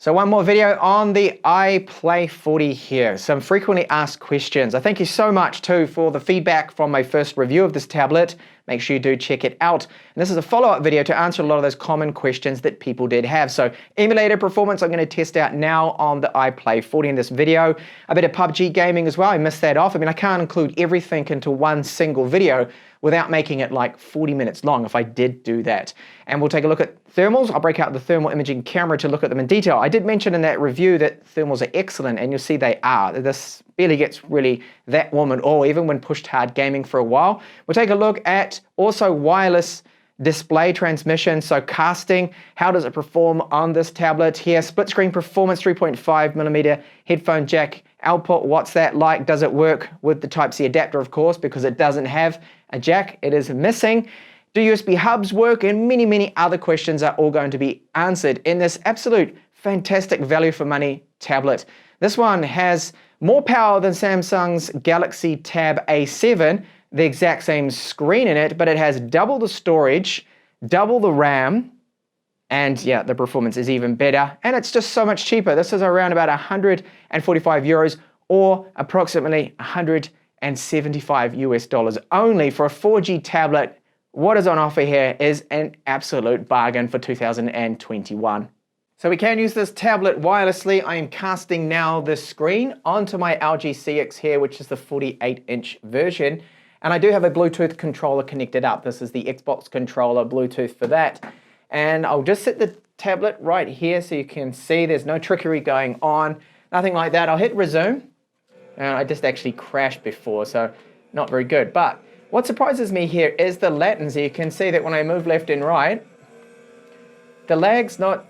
So one more video on the iPlay 40 here. Some frequently asked questions. I thank you so much too for the feedback from my first review of this tablet. Make sure you do check it out. And this is a follow-up video to answer a lot of those common questions that people did have. So emulator performance I'm going to test out now on the iPlay 40 in this video. A bit of PUBG gaming as well. I missed that off. I mean, I can't include everything into one single video without making it like 40 minutes long if I did do that. And we'll take a look at thermals. I'll break out the thermal imaging camera to look at them in detail. I did mention in that review that thermals are excellent, and you'll see they are. This barely gets really that warm at all, even when pushed hard gaming for a while. We'll take a look at also wireless display transmission, so casting. How does it perform on this tablet here? Split screen performance, 3.5mm headphone jack output. What's that like? Does it work with the Type-C adapter, of course, because it doesn't have a jack. It is missing. Do USB hubs work? And many, many other questions are all going to be answered in this absolute fantastic value for money tablet. This one has more power than Samsung's Galaxy Tab A7, the exact same screen in it, but it has double the storage, double the RAM, and yeah, the performance is even better, and it's just so much cheaper. This is around about 145 euros or approximately 175 US dollars only for a 4G tablet. What is on offer here is an absolute bargain for 2021. So we can use this tablet wirelessly. I am casting now this screen onto my LG CX here, which is the 48-inch version. And I do have a Bluetooth controller connected up. This is the Xbox controller, Bluetooth for that. And I'll just set the tablet right here so you can see there's no trickery going on, nothing like that. I'll hit resume. And I just actually crashed before, so not very good. But what surprises me here is the latency. You can see that when I move left and right, the lag's not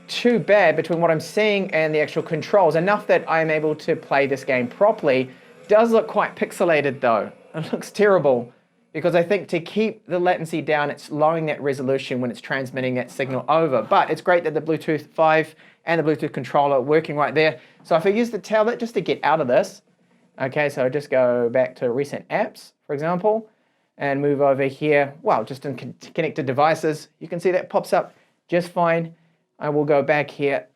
too bad between what I'm seeing and the actual controls, enough that I'm able to play this game properly. Does look quite pixelated though. It looks terrible because I think to keep the latency down, it's lowering that resolution when it's transmitting that signal over. But it's great that the Bluetooth 5 and the Bluetooth controller are working right there. So if I use the tablet just to get out of this, okay, so I just go back to recent apps, for example, and move over here. Well, just in connected devices, you can see that pops up just fine. I will go back here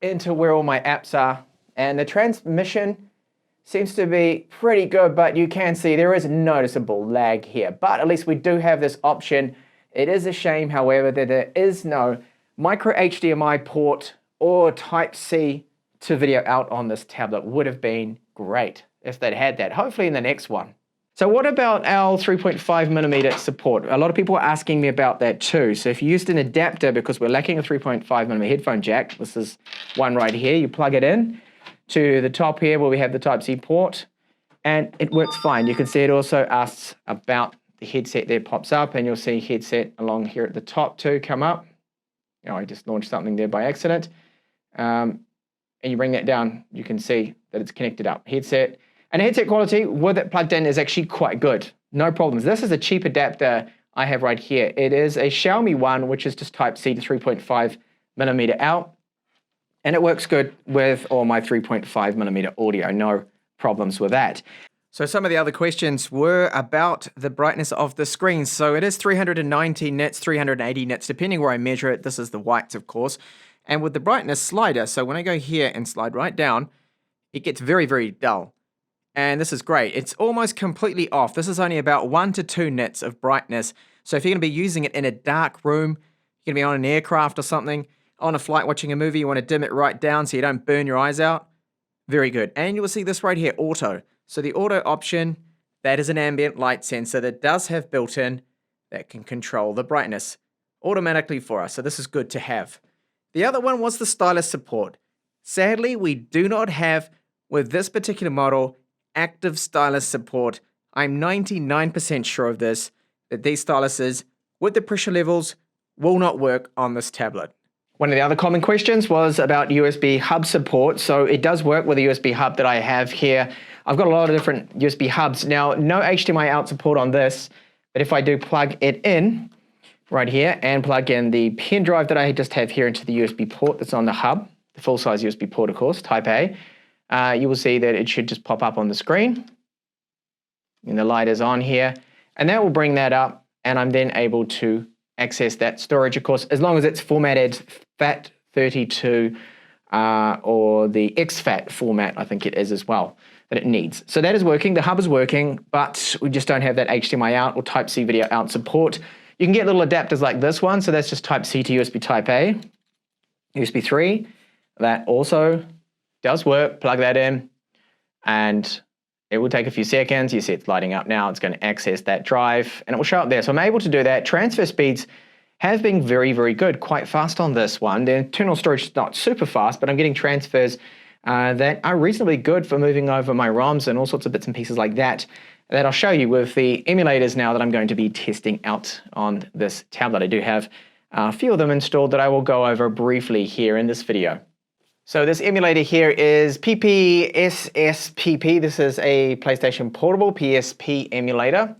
into where all my apps are, and the transmission seems to be pretty good, but you can see there is noticeable lag here. But at least we do have this option. It is a shame, however, that there is no micro HDMI port or Type-C to video out on this tablet. Would have been great if they'd had that, hopefully in the next one. So what about our 3.5mm support? A lot of people are asking me about that too. So if you used an adapter, because we're lacking a 3.5mm headphone jack, this is one right here, you plug it in to the top here where we have the Type-C port, and it works fine. You can see it also asks about the headset there, pops up, and you'll see headset along here at the top too come up. Oh, I just launched something there by accident. And you bring that down, you can see that it's connected up. Headset. And headset quality with it plugged in is actually quite good. No problems. This is a cheap adapter I have right here. It is a Xiaomi one, which is just Type-C to 3.5mm out. And it works good with all my 3.5mm audio. No problems with that. So some of the other questions were about the brightness of the screen. So it is 390 nits, 380 nits, depending where I measure it. This is the whites, of course. And with the brightness slider, so when I go here and slide right down, it gets very, very dull. And this is great. It's almost completely off. This is only about 1 to 2 nits of brightness. So if you're going to be using it in a dark room, you're going to be on an aircraft or something, on a flight watching a movie, you want to dim it right down so you don't burn your eyes out. Very good. And you will see this right here, auto. So the auto option, that is an ambient light sensor that does have built-in that can control the brightness automatically for us. So this is good to have. The other one was the stylus support. Sadly, we do not have, with this particular model, active stylus support. I'm 99% sure of this, that these styluses with the pressure levels will not work on this tablet. One of the other common questions was about USB hub support. So it does work with the USB hub that I have here. I've got a lot of different USB hubs. Now, no HDMI out support on this, but if I do plug it in right here and plug in the pen drive that I just have here into the USB port that's on the hub, the full-size USB port, of course, Type A, you will see that it should just pop up on the screen. And the light is on here. And that will bring that up, and I'm then able to access that storage, of course, as long as it's formatted FAT32 or the exFAT format, I think it is as well, that it needs. So that is working, the hub is working, but we just don't have that HDMI out or Type-C video out support. You can get little adapters like this one, so that's just Type-C to USB Type-A, USB 3. That also does work, plug that in, and it will take a few seconds. You see it's lighting up now, it's going to access that drive, and it will show up there. So I'm able to do that. Transfer speeds have been very, very good, quite fast on this one. The internal storage is not super fast, but I'm getting transfers that are reasonably good for moving over my ROMs and all sorts of bits and pieces like that, that I'll show you with the emulators now that I'm going to be testing out on this tablet. I do have a few of them installed that I will go over briefly here in this video. So this emulator here is PPSSPP. This is a PlayStation Portable PSP emulator.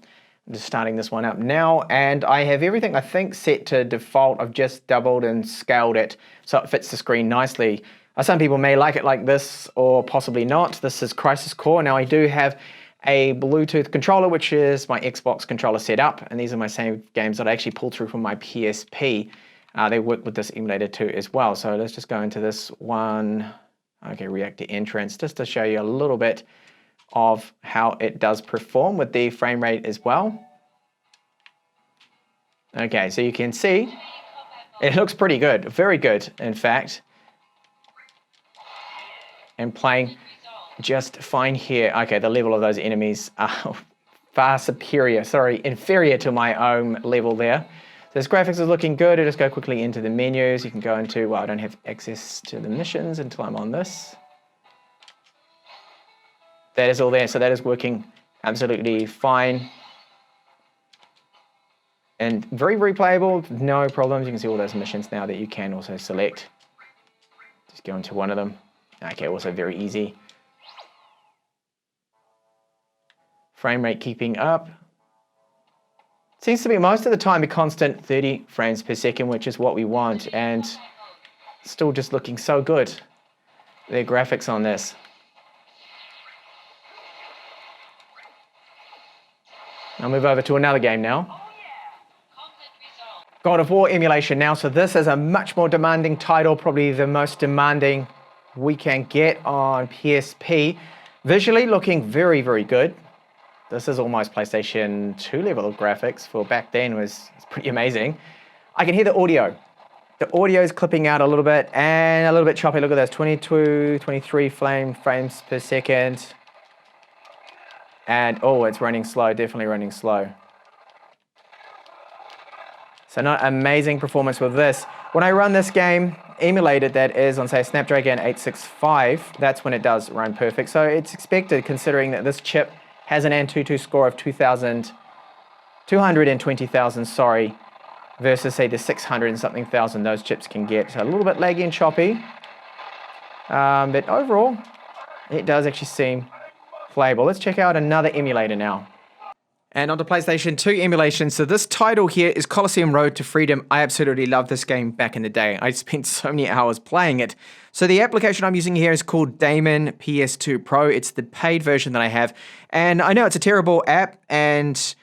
I'm just starting this one up now, and I have everything, I think, set to default. I've just doubled and scaled it so it fits the screen nicely. Some people may like it like this or possibly not. This is Crisis Core. Now I do have a Bluetooth controller, which is my Xbox controller set up, and these are my same games that I actually pulled through from my PSP. They work with this emulator too as well. So let's just go into this one. Okay, reactor entrance, just to show you a little bit of how it does perform with the frame rate as well. Okay, so you can see it looks pretty good, very good in fact. And playing just fine here. Okay, the level of those enemies are far inferior to my own level there. So this graphics is looking good. I'll just go quickly into the menus. You can go into, well, I don't have access to the missions until I'm on this. That is all there, so that is working absolutely fine. And very, very playable, no problems. You can see all those missions now that you can also select. Just go into one of them. Okay, also very easy. Frame rate keeping up. Seems to be most of the time a constant 30 frames per second, which is what we want, and still just looking so good. The graphics on this. I'll move over to another game now. God of War emulation now, so this is a much more demanding title, probably the most demanding we can get on PSP. Visually looking very, very good. This is almost PlayStation 2 level of graphics for back then, was pretty amazing. I can hear the audio. The audio is clipping out a little bit and a little bit choppy. Look at this, 22, 23 frames per second. And oh, it's running slow, definitely running slow. So not amazing performance with this. When I run this game emulated, that is on say Snapdragon 865, that's when it does run perfect. So it's expected, considering that this chip has an Antutu score of 220,000, sorry, versus say the 600 and something thousand those chips can get. So a little bit laggy and choppy, but overall, it does actually seem playable. Let's check out another emulator now. And onto PlayStation 2 emulation. So this title here is Colosseum Road to Freedom. I absolutely loved this game back in the day. I spent so many hours playing it. So the application I'm using here is called Damon PS2 Pro. It's the paid version that I have. And I know it's a terrible app, and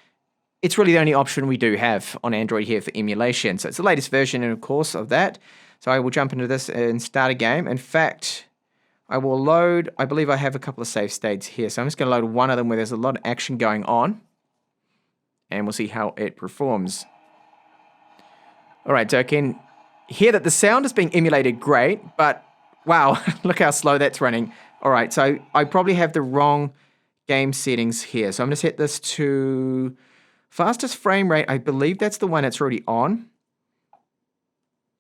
it's really the only option we do have on Android here for emulation. So it's the latest version, of course, of that. So I will jump into this and start a game. In fact, I will load, I believe I have a couple of save states here. So I'm just going to load one of them where there's a lot of action going on. And we'll see how it performs. All right, so I can hear that the sound is being emulated great, but wow, look how slow that's running. All right, so I probably have the wrong game settings here. So I'm gonna set this to fastest frame rate. I believe that's the one that's already on.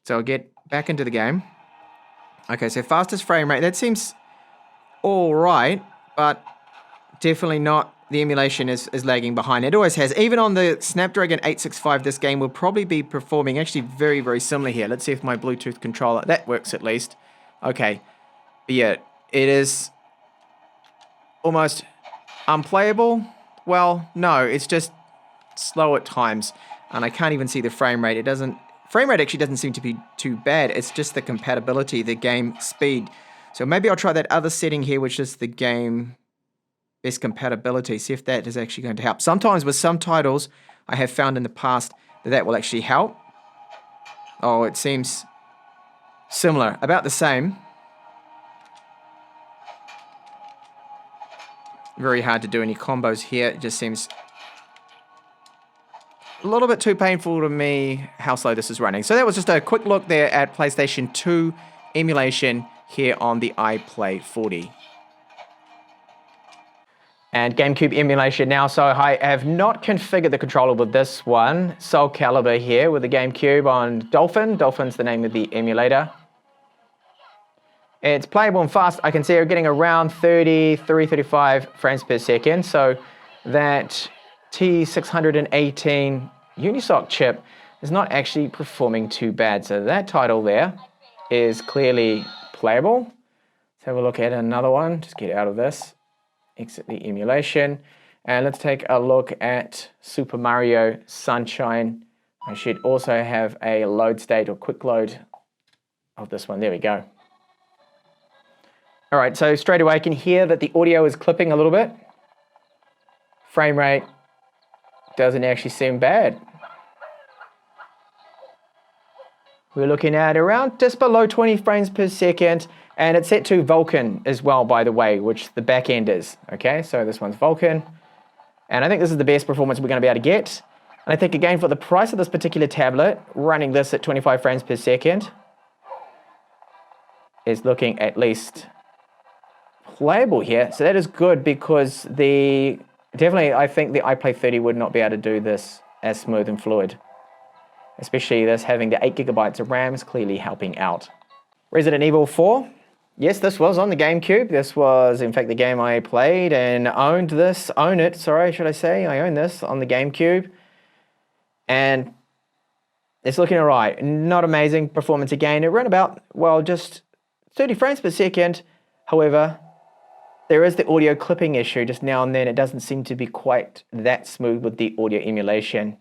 So I'll get back into the game. Okay, so fastest frame rate, that seems all right, but definitely not. The emulation is lagging behind. It always has. Even on the Snapdragon 865, this game will probably be performing actually very, very similar here. Let's see if my Bluetooth controller, that works at least. Okay, but yeah, it is almost unplayable. Well, no, it's just slow at times, and I can't even see the frame rate. Frame rate actually doesn't seem to be too bad. It's just the compatibility, the game speed. So maybe I'll try that other setting here, which is the game best compatibility, see if that is actually going to help. Sometimes with some titles, I have found in the past that will actually help. Oh, it seems similar, about the same. very hard to do any combos here. It just seems a little bit too painful to me how slow this is running. So that was just a quick look there at PlayStation 2 emulation here on the iPlay 40. And GameCube emulation now. So I have not configured the controller with this one. Soul Calibur here with the GameCube on Dolphin. Dolphin's the name of the emulator. It's playable and fast. I can see we're getting around 35 frames per second. So that T618 Unisoc chip is not actually performing too bad. So that title there is clearly playable. Let's have a look at another one. Just get out of this. Exit the emulation. And let's take a look at Super Mario Sunshine. I should also have a load state or quick load of this one. There we go. All right, so straight away I can hear that the audio is clipping a little bit. Frame rate doesn't actually seem bad. We're looking at around just below 20 frames per second, and it's set to Vulkan as well, by the way, which the back end is. Okay, so this one's Vulkan, and I think this is the best performance we're going to be able to get. And I think again for the price of this particular tablet, running this at 25 frames per second is looking at least playable here. So that is good because definitely I think the iPlay 30 would not be able to do this as smooth and fluid. Especially this having the 8 gigabytes of RAM is clearly helping out. Resident Evil 4. Yes, this was on the GameCube. This was, in fact, the game I played and own it, should I say. I own this on the GameCube. And it's looking all right. Not amazing performance again. It ran about, well, just 30 frames per second. However, there is the audio clipping issue just now and then. It doesn't seem to be quite that smooth with the audio emulation.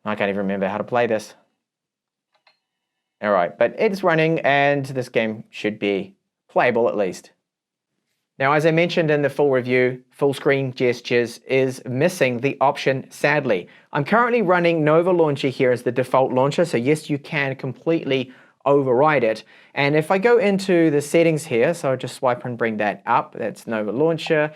I can't even remember how to play this. All right, but it's running and this game should be playable at least. Now, as I mentioned in the full review, full screen gestures is missing the option, sadly. I'm currently running Nova Launcher here as the default launcher, so yes, you can completely override it. And if I go into the settings here, so I'll just swipe and bring that up, that's Nova Launcher,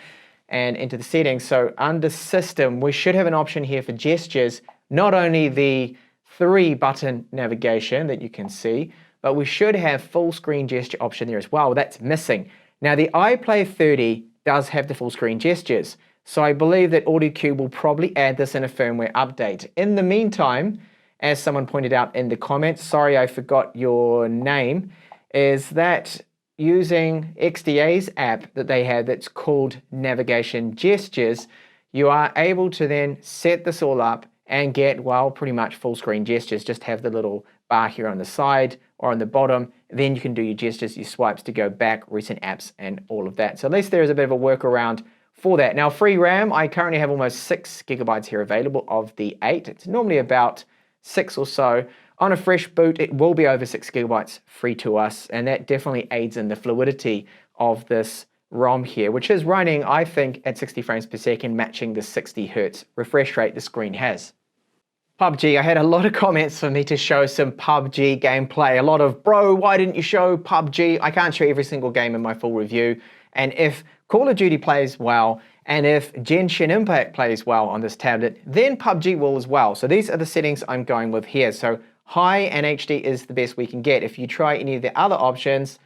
and into the settings. So under System, we should have an option here for gestures, not only the 3-button navigation that you can see, but we should have full screen gesture option there as well. That's missing. Now the iPlay 30 does have the full screen gestures, so I believe that AudioCube will probably add this in a firmware update. In the meantime, as someone pointed out in the comments, sorry I forgot your name, is that using XDA's app that they have that's called Navigation Gestures, you are able to then set this all up and get, well, pretty much full screen gestures. Just have the little bar here on the side or on the bottom. Then you can do your gestures, your swipes to go back, recent apps, and all of that. So at least there is a bit of a workaround for that. Now, free RAM, I currently have almost 6 gigabytes here available of the 8. It's normally about 6 or so. On a fresh boot, it will be over 6 gigabytes free to us, and that definitely aids in the fluidity of this ROM here, which is running, I think, at 60 frames per second, matching the 60 hertz refresh rate the screen has. PUBG, I had a lot of comments for me to show some PUBG gameplay. A lot of, bro, why didn't you show PUBG? I can't show every single game in my full review. And if Call of Duty plays well, and if Genshin Impact plays well on this tablet, then PUBG will as well. So these are the settings I'm going with here. So high and HD is the best we can get. If you try any of the other options,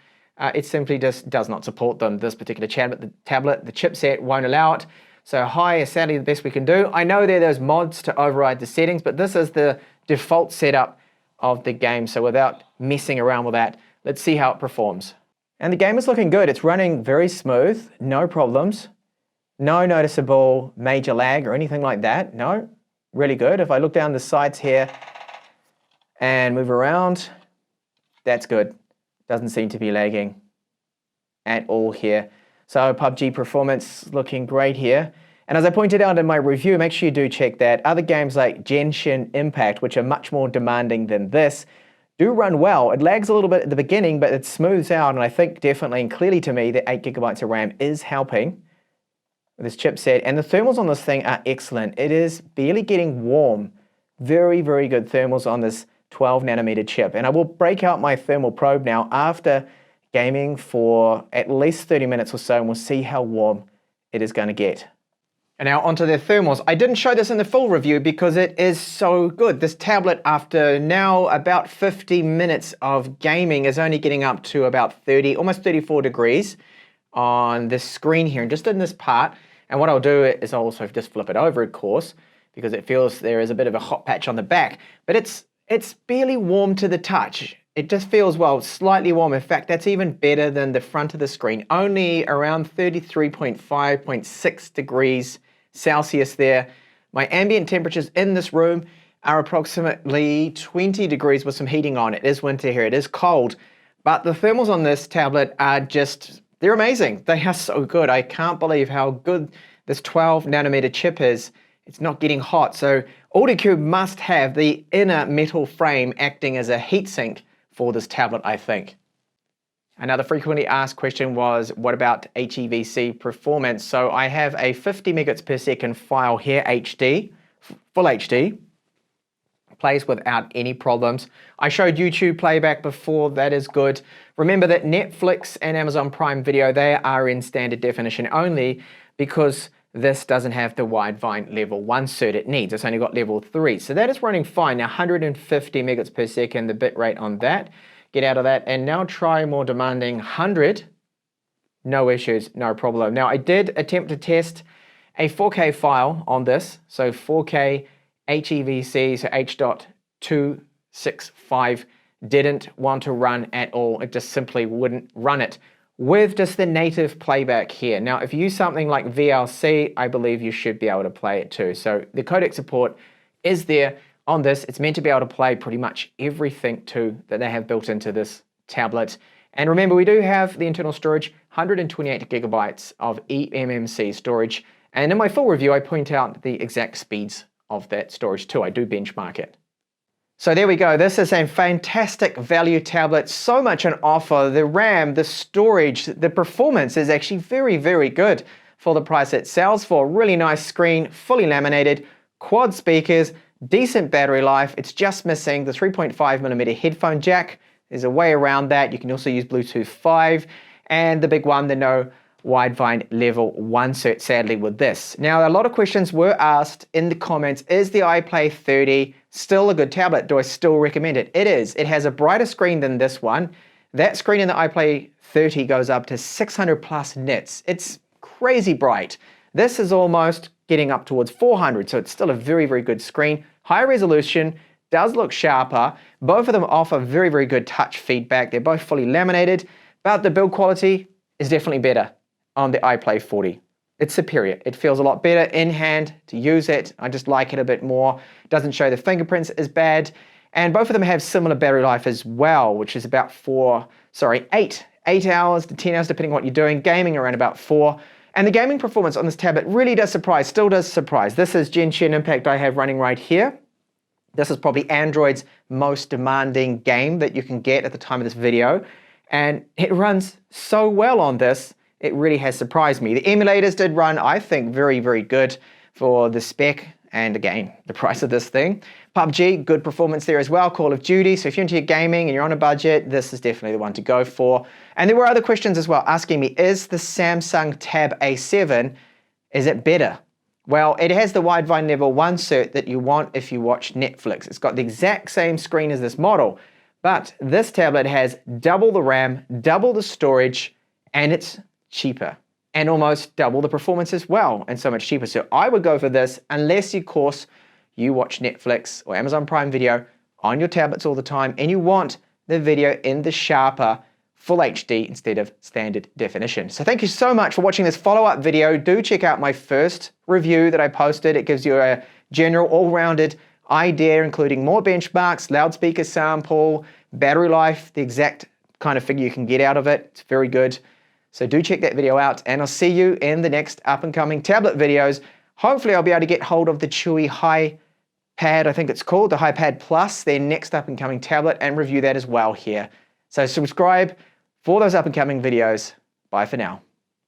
it simply just does not support them. This particular tablet, the chipset won't allow it. So high is sadly the best we can do. I know there are those mods to override the settings, but this is the default setup of the game. So without messing around with that, let's see how it performs. And the game is looking good. It's running very smooth, no problems, no noticeable major lag or anything like that. No, really good. If I look down the sides here and move around, that's good. Doesn't seem to be lagging at all here. So PUBG performance looking great here. And as I pointed out in my review, make sure you do check that. Other games like Genshin Impact, which are much more demanding than this, do run well. It lags a little bit at the beginning, but it smooths out. And I think definitely and clearly to me that 8 gigabytes of RAM is helping with this chipset. And the thermals on this thing are excellent. It is barely getting warm. Very, very good thermals on this 12 nanometer chip. And I will break out my thermal probe now after gaming for at least 30 minutes or so, and we'll see how warm it is going to get. And now onto their thermals. I didn't show this in the full review because it is so good. This tablet, after now about 50 minutes of gaming, is only getting up to about 30, almost 34 degrees on this screen here, and just in this part. And what I'll do is I'll also just flip it over, of course, because it feels there is a bit of a hot patch on the back. But it's barely warm to the touch. It just feels, well, slightly warm. In fact, that's even better than the front of the screen. Only around 33.5.6 degrees Celsius there. My ambient temperatures in this room are approximately 20 degrees with some heating on. It is winter here, it is cold, but the thermals on this tablet are just, they're amazing. They are so good. I can't believe how good this 12 nanometer chip is. It's not getting hot. So AudioCube must have the inner metal frame acting as a heatsink for this tablet, I think. Another frequently asked question was, what about HEVC performance? So I have a 50 megabits per second file here, HD, full HD. Plays without any problems. I showed YouTube playback before, that is good. Remember that Netflix and Amazon Prime Video, they are in standard definition only because this doesn't have the widevine level 1 cert it needs. It's only got level 3. So that is running fine. Now 150 megabits per second, the bit rate on that. Get out of that and now try more demanding 100. No issues, no problem. Now I did attempt to test a 4K file on this. So 4K HEVC, so H.265 didn't want to run at all. It just simply wouldn't run it with just the native playback here. Now if you use something like VLC, I believe you should be able to play it too. So the codec support is there. On this, it's meant to be able to play pretty much everything too that they have built into this tablet. And remember, we do have the internal storage, 128 gigabytes of eMMC storage. And in my full review, I point out the exact speeds of that storage too. I do benchmark it. So there we go. This is a fantastic value tablet. So much on offer. The RAM, the storage, the performance is actually very, very good for the price it sells for. Really nice screen, fully laminated, quad speakers, decent battery life. It's just missing the 3.5mm headphone jack. There's a way around that. You can also use Bluetooth 5. And the big one, the no widevine level 1 cert, sadly, with this. Now, a lot of questions were asked in the comments. Is the iPlay 30 still a good tablet? Do I still recommend it? It is. It has a brighter screen than this one. That screen in the iPlay 30 goes up to 600 plus nits. It's crazy bright. This is almost getting up towards 400, so it's still a very, very good screen. High resolution, does look sharper. Both of them offer very, very good touch feedback. They're both fully laminated, but the build quality is definitely better on the iPlay 40. It's superior. It feels a lot better in hand to use it. I just like it a bit more. Doesn't show the fingerprints as bad. And both of them have similar battery life as well, which is about 8 hours to 10 hours, depending on what you're doing. Gaming around about 4. And the gaming performance on this tablet really does surprise, still does surprise. This is Genshin Impact I have running right here. This is probably Android's most demanding game that you can get at the time of this video. And it runs so well on this, it really has surprised me. The emulators did run, I think, very, very good for the spec and again, the price of this thing. PUBG, good performance there as well. Call of Duty, so if you're into your gaming and you're on a budget, this is definitely the one to go for. And there were other questions as well asking me, is the Samsung Tab A7, is it better? Well, it has the widevine level 1 cert that you want if you watch Netflix. It's got the exact same screen as this model, but this tablet has double the RAM, double the storage, and it's cheaper. And almost double the performance as well, and so much cheaper. So I would go for this unless, of course, you watch Netflix or Amazon Prime Video on your tablets all the time and you want the video in the sharper full HD instead of standard definition. So thank you so much for watching this follow-up video. Do check out my first review that I posted. It gives you a general all-rounded idea, including more benchmarks, loudspeaker sample, battery life, the exact kind of figure you can get out of it. It's very good. So do check that video out, and I'll see you in the next up-and-coming tablet videos. Hopefully I'll be able to get hold of the Chewy HiPad, I think it's called, the HiPad Plus, their next up-and-coming tablet, and review that as well here. So subscribe for those up-and-coming videos. Bye for now.